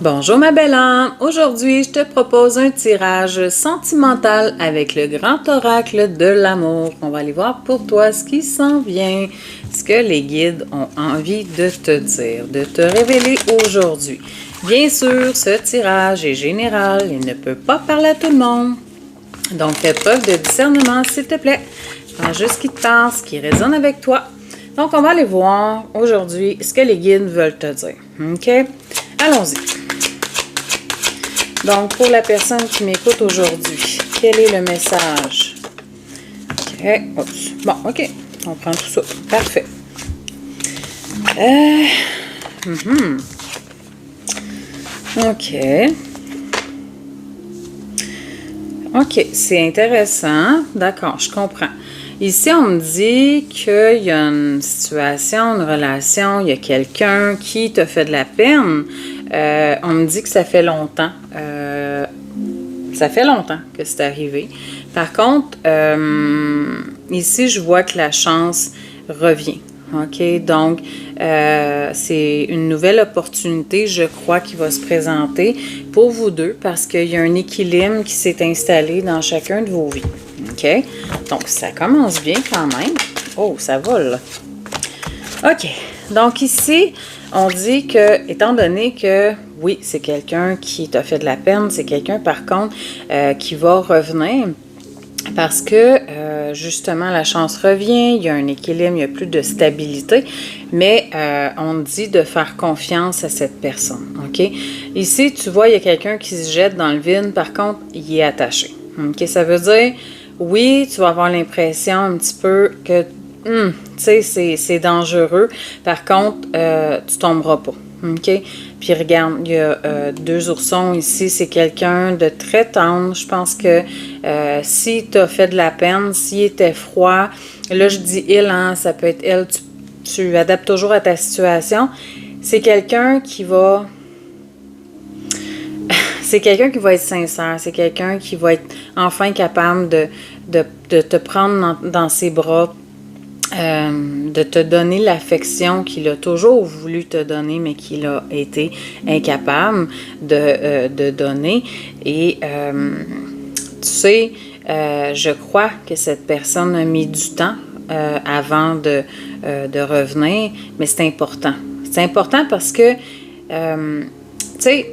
Bonjour ma belle âme, aujourd'hui je te propose un tirage sentimental avec le grand oracle de l'amour. On va aller voir pour toi ce qui s'en vient, ce que les guides ont envie de te dire, de te révéler aujourd'hui. Bien sûr, ce tirage est général et ne peut pas parler à tout le monde. Donc fais preuve de discernement s'il te plaît. Prends juste ce qui te parle, ce qui résonne avec toi. Donc on va aller voir aujourd'hui ce que les guides veulent te dire. OK? Allons-y. Donc, pour la personne qui m'écoute aujourd'hui, quel est le message? OK. Oups. Bon, OK. On prend tout ça. Parfait. OK. OK. C'est intéressant. D'accord, je comprends. Ici, on me dit qu'il y a une situation, une relation, il y a quelqu'un qui te fait de la peine. On me dit que ça fait longtemps. Ça fait longtemps que c'est arrivé. Par contre, ici, je vois que la chance revient. OK? Donc, c'est une nouvelle opportunité, je crois, qui va se présenter pour vous deux parce qu'il y a un équilibre qui s'est installé dans chacun de vos vies. OK? Donc, ça commence bien quand même. Oh, ça vole. OK. Donc, ici, on dit que, étant donné que, oui, c'est quelqu'un qui t'a fait de la peine, c'est quelqu'un, par contre, qui va revenir parce que, justement, la chance revient, il y a un équilibre, il y a plus de stabilité, mais on dit de faire confiance à cette personne, OK? Ici, tu vois, il y a quelqu'un qui se jette dans le vide, par contre, il est attaché, OK? Ça veut dire, oui, tu vas avoir l'impression un petit peu que tu sais, c'est dangereux. Par contre, tu tomberas pas. OK? Puis regarde, il y a deux oursons ici. C'est quelqu'un de très tendre. Je pense que si tu as fait de la peine, s'il était froid, là, je dis il, hein, ça peut être elle. Tu adaptes toujours à ta situation. C'est quelqu'un qui va... C'est quelqu'un qui va être sincère. C'est quelqu'un qui va être enfin capable de te prendre dans ses bras, de te donner l'affection qu'il a toujours voulu te donner, mais qu'il a été incapable de donner. Et tu sais, je crois que cette personne a mis du temps avant de revenir, mais c'est important. C'est important parce que, tu sais,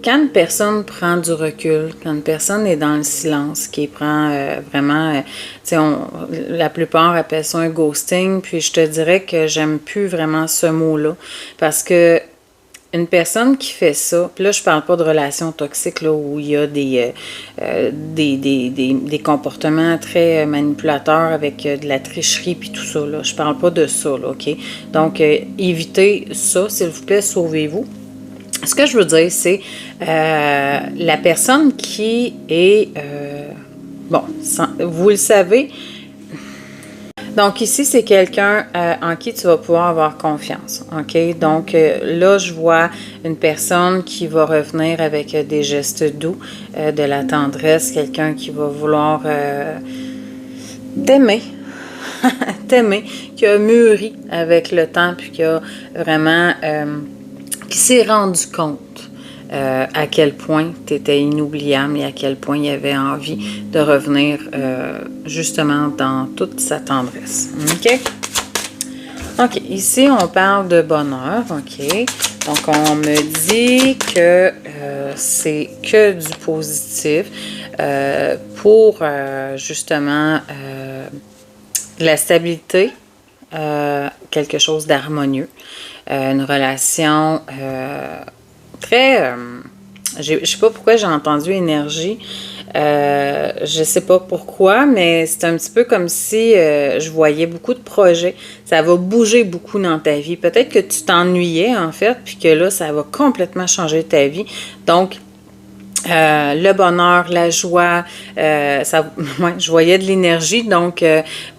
quand une personne prend du recul, quand une personne est dans le silence, qui prend vraiment, tu sais, la plupart appellent ça un ghosting, puis je te dirais que j'aime plus vraiment ce mot-là, parce que une personne qui fait ça, puis là je parle pas de relations toxiques là où il y a des comportements très manipulateurs avec de la tricherie puis tout ça là, je parle pas de ça là, OK? Donc évitez ça, s'il vous plaît, sauvez-vous. Ce que je veux dire, c'est la personne qui est, bon, vous le savez, donc ici, c'est quelqu'un en qui tu vas pouvoir avoir confiance, OK? Donc là, je vois une personne qui va revenir avec des gestes doux, de la tendresse, quelqu'un qui va vouloir t'aimer, t'aimer, qui a mûri avec le temps, puis qui a vraiment... qui s'est rendu compte à quel point tu étais inoubliable et à quel point il avait envie de revenir justement dans toute sa tendresse. OK? OK. Ici, on parle de bonheur. OK? Donc, on me dit que c'est que du positif pour justement la stabilité, quelque chose d'harmonieux. Une relation très... je sais pas pourquoi j'ai entendu énergie. Je sais pas pourquoi, mais c'est un petit peu comme si je voyais beaucoup de projets. Ça va bouger beaucoup dans ta vie. Peut-être que tu t'ennuyais, en fait, puis que là, ça va complètement changer ta vie. Donc, le bonheur, la joie, ouais, je voyais de l'énergie, donc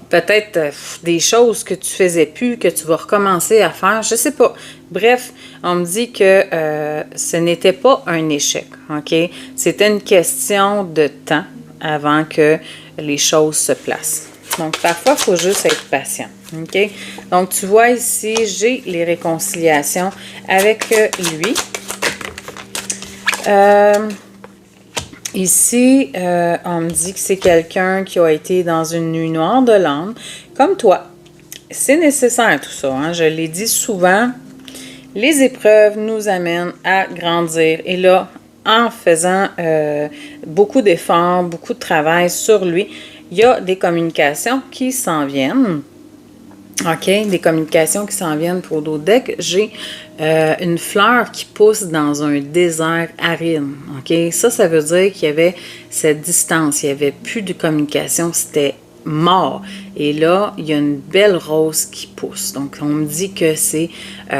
peut-être des choses que tu faisais plus, que tu vas recommencer à faire, je sais pas. Bref, on me dit que ce n'était pas un échec, OK? C'était une question de temps avant que les choses se placent. Donc, parfois, il faut juste être patient, OK? Donc, tu vois ici, j'ai les réconciliations avec lui. Ici, on me dit que c'est quelqu'un qui a été dans une nuit noire de l'âme, comme toi. C'est nécessaire tout ça, hein? Je l'ai dit souvent, les épreuves nous amènent à grandir. Et là, en faisant beaucoup d'efforts, beaucoup de travail sur lui, il y a des communications qui s'en viennent. OK, des communications qui s'en viennent pour d'autres decks. J'ai une fleur qui pousse dans un désert aride. OK, ça veut dire qu'il y avait cette distance, il n'y avait plus de communication, c'était mort. Et là, il y a une belle rose qui pousse. Donc, on me dit que c'est, tu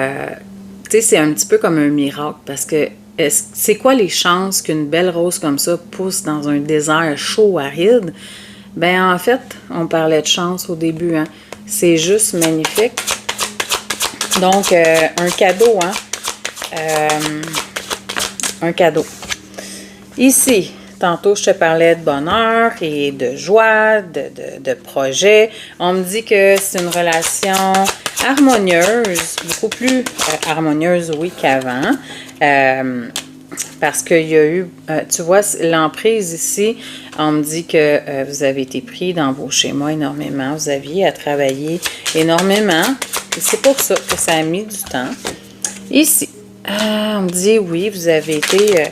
sais, c'est un petit peu comme un miracle parce que c'est quoi les chances qu'une belle rose comme ça pousse dans un désert chaud, aride? Ben, en fait, on parlait de chance au début, hein. C'est juste magnifique. Donc, un cadeau, hein? Un cadeau. Ici, tantôt, je te parlais de bonheur et de joie, de projet. On me dit que c'est une relation harmonieuse, beaucoup plus harmonieuse, oui, qu'avant. Parce qu'il y a eu, tu vois, l'emprise ici, on me dit que vous avez été pris dans vos schémas énormément, vous aviez à travailler énormément, et c'est pour ça que ça a mis du temps. Ici, on me dit, oui, vous avez été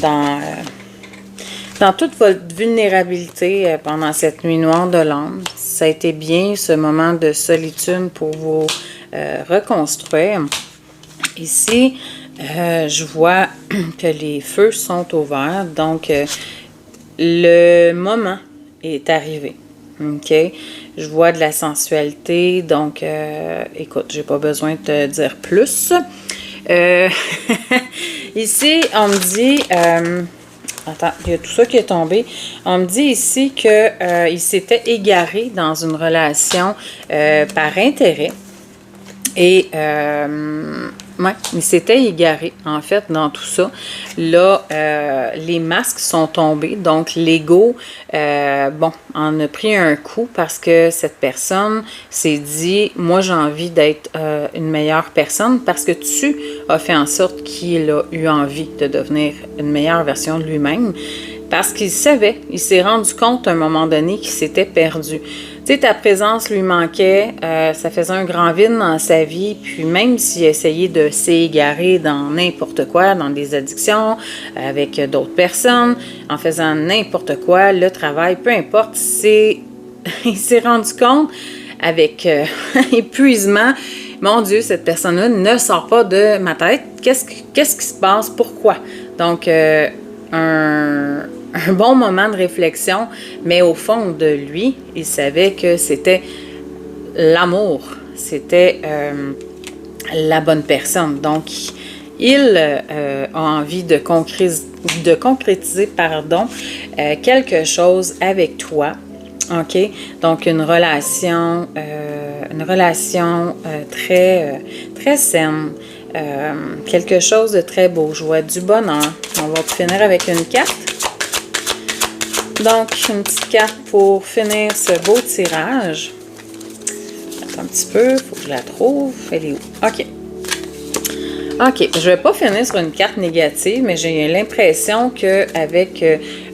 dans toute votre vulnérabilité pendant cette nuit noire de l'âme. Ça a été bien, ce moment de solitude pour vous reconstruire. Ici, je vois que les feux sont ouverts, donc le moment est arrivé. OK? Je vois de la sensualité, donc écoute, j'ai pas besoin de te dire plus. Ici, on me dit, attends, il y a tout ça qui est tombé. On me dit ici que il s'était égaré dans une relation par intérêt. Et ouais, il s'était égaré, en fait, dans tout ça. Là, les masques sont tombés. Donc, l'ego, bon, en a pris un coup parce que cette personne s'est dit, moi, j'ai envie d'être une meilleure personne parce que tu as fait en sorte qu'il a eu envie de devenir une meilleure version de lui-même. Parce qu'il savait, il s'est rendu compte à un moment donné qu'il s'était perdu. Tu sais, ta présence lui manquait, ça faisait un grand vide dans sa vie, puis même s'il essayait de s'égarer dans n'importe quoi, dans des addictions, avec d'autres personnes, en faisant n'importe quoi, le travail, peu importe, il s'est rendu compte avec épuisement, mon Dieu, cette personne-là ne sort pas de ma tête, qu'est-ce qui se passe, pourquoi? Donc, un bon moment de réflexion, mais au fond de lui, il savait que c'était l'amour, c'était la bonne personne. Donc, il a envie de concrétiser quelque chose avec toi. OK? Donc, une relation très, très saine. Quelque chose de très beau, joie, du bonheur. On va finir avec une carte. Donc, une petite carte pour finir ce beau tirage. Attends un petit peu, il faut que je la trouve. Elle est où? OK. OK, je ne vais pas finir sur une carte négative, mais j'ai l'impression qu'avec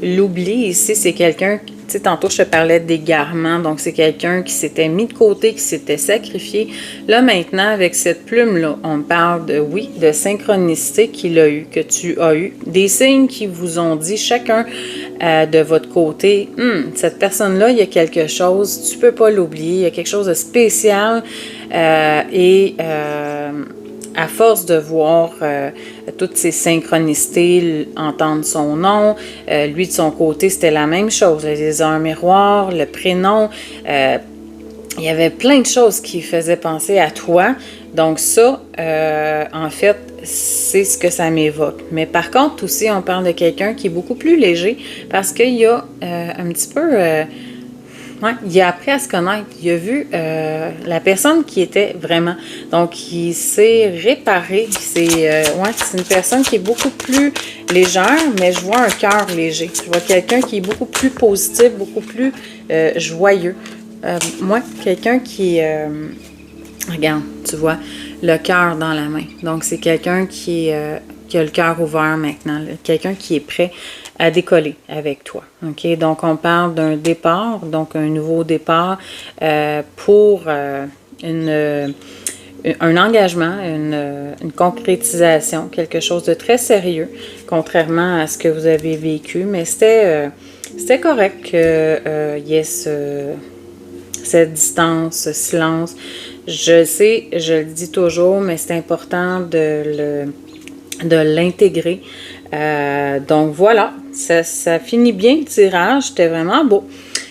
l'oubli ici, c'est quelqu'un, tu sais, tantôt je te parlais d'égarement, donc c'est quelqu'un qui s'était mis de côté, qui s'était sacrifié. Là, maintenant, avec cette plume-là, on parle de, oui, de synchronicité qu'il a eu, que tu as eu, des signes qui vous ont dit chacun de votre côté, cette personne-là, il y a quelque chose, tu ne peux pas l'oublier, il y a quelque chose de spécial à force de voir toutes ces synchronicités, entendre son nom, lui de son côté, c'était la même chose. Les heures miroirs, le prénom, il y avait plein de choses qui faisaient penser à toi. Donc ça, en fait, c'est ce que ça m'évoque. Mais par contre, aussi, on parle de quelqu'un qui est beaucoup plus léger parce qu'il y a un petit peu... ouais, il a appris à se connaître. Il a vu la personne qui était vraiment. Donc, il s'est réparé. C'est une personne qui est beaucoup plus légère, mais je vois un cœur léger. Je vois quelqu'un qui est beaucoup plus positif, beaucoup plus joyeux. Moi, quelqu'un qui... regarde, tu vois, le cœur dans la main. Donc, c'est quelqu'un qui qui a le cœur ouvert maintenant, quelqu'un qui est prêt à décoller avec toi. OK? Donc, on parle d'un départ, donc un nouveau départ pour un engagement, une concrétisation, quelque chose de très sérieux, contrairement à ce que vous avez vécu. Mais c'était correct qu'il y ait cette distance, ce silence. Je sais, je le dis toujours, mais c'est important de l'intégrer. Donc voilà, ça finit bien le tirage, c'était vraiment beau.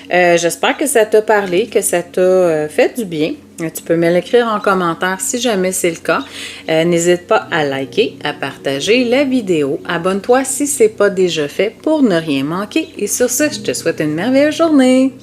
J'espère que ça t'a parlé, que ça t'a fait du bien. Tu peux me l'écrire en commentaire si jamais c'est le cas. N'hésite pas à liker, à partager la vidéo. Abonne-toi si ce n'est pas déjà fait pour ne rien manquer. Et sur ce, je te souhaite une merveilleuse journée.